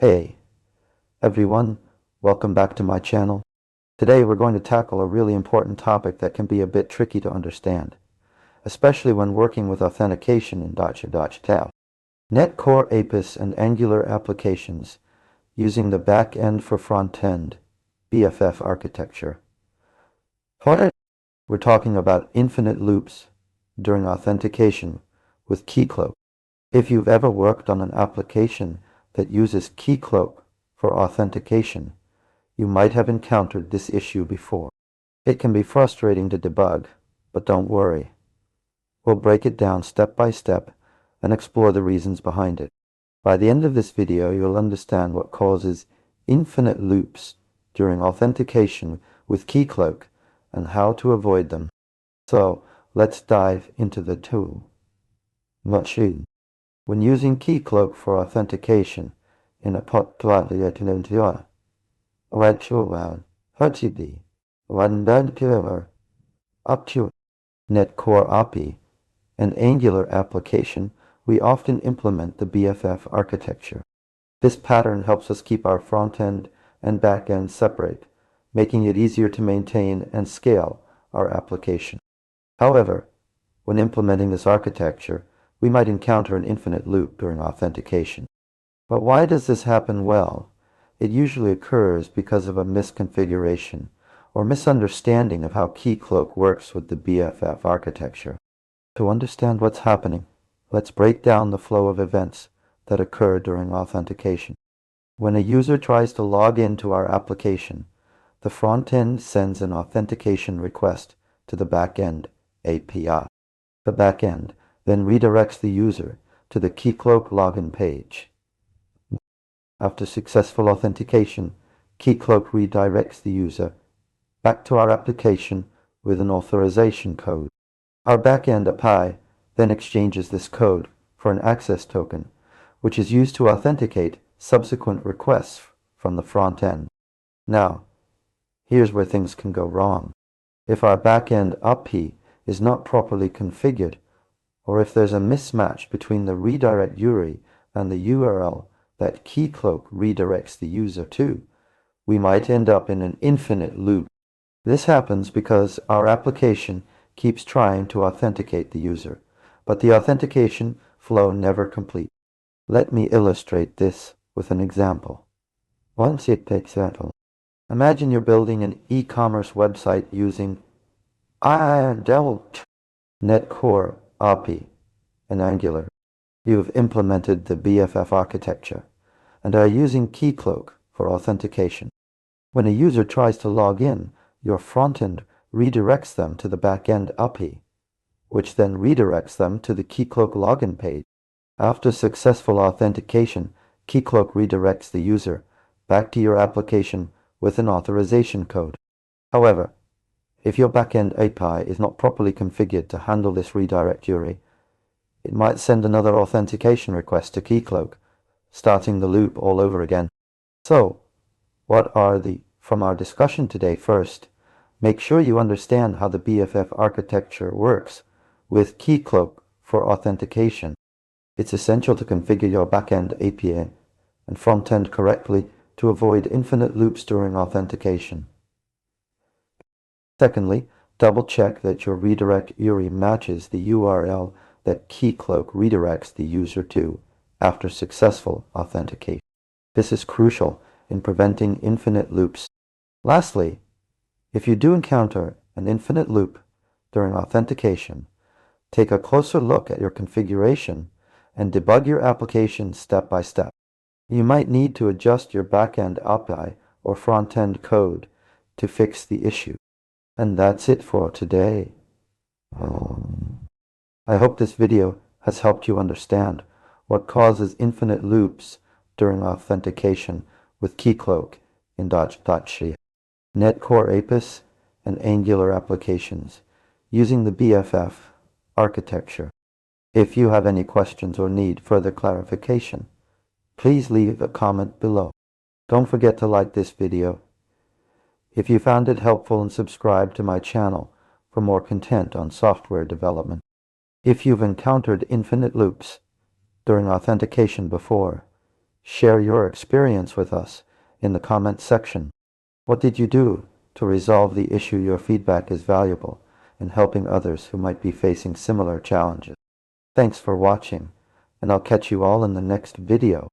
Hey everyone, welcome back to my channel. Today we're going to tackle a really important topic that can be a bit tricky to understand, especially when working with authentication in .tab. Net Core APIs and Angular applications using the backend for frontend, BFF architecture. We're talking about infinite loops during authentication with Keycloak. If you've ever worked on an application that uses Keycloak for authentication, you might have encountered this issue before. It can be frustrating to debug, but don't worry. We'll break it down step by step and explore the reasons behind it. By the end of this video, you'll understand what causes infinite loops during authentication with Keycloak and how to avoid them. So let's dive into the tool. Machine. When using Keycloak for authentication in a up to Net Core API and Angular application, we often implement the BFF architecture. This pattern helps us keep our front-end and back-end separate, making it easier to maintain and scale our application. However, when implementing this architecture, we might encounter an infinite loop during authentication. But why does this happen? Well, it usually occurs because of a misconfiguration or misunderstanding of how Keycloak works with the BFF architecture. To understand what's happening, let's break down the flow of events that occur during authentication. When a user tries to log into our application, the front end sends an authentication request to the backend API. The backend then redirects the user to the Keycloak login page. After successful authentication, Keycloak redirects the user back to our application with an authorization code. Our backend API then exchanges this code for an access token, which is used to authenticate subsequent requests from the front end. Now, here's where things can go wrong. If our backend API is not properly configured, or if there's a mismatch between the redirect URI and the URL that Keycloak redirects the user to, we might end up in an infinite loop. This happens because our application keeps trying to authenticate the user, but the authentication flow never completes. Let me illustrate this with an example. Imagine you're building an e-commerce website using Net Core API and Angular. You've implemented the BFF architecture and are using Keycloak for authentication. When a user tries to log in, your frontend redirects them to the backend API, which then redirects them to the Keycloak login page. After successful authentication, Keycloak redirects the user back to your application with an authorization code. However, if your backend API is not properly configured to handle this redirect URI, it might send another authentication request to Keycloak, starting the loop all over again. So, from our discussion today, first, make sure you understand how the BFF architecture works with Keycloak for authentication. It's essential to configure your backend API and frontend correctly to avoid infinite loops during authentication. Secondly, double-check that your redirect URI matches the URL that Keycloak redirects the user to after successful authentication. This is crucial in preventing infinite loops. Lastly, if you do encounter an infinite loop during authentication, take a closer look at your configuration and debug your application step by step. You might need to adjust your backend API or front-end code to fix the issue. And that's it for today. I hope this video has helped you understand what causes infinite loops during authentication with Keycloak in .sh. Net Core APIs and Angular applications using the BFF architecture. If you have any questions or need further clarification, please leave a comment below. Don't forget to like this video if you found it helpful, and subscribe to my channel for more content on software development. If you've encountered infinite loops during authentication before, Share your experience with us in the comments section. What did you do to resolve the issue? Your feedback is valuable in helping others who might be facing similar challenges. Thanks for watching, and I'll catch you all in the next video.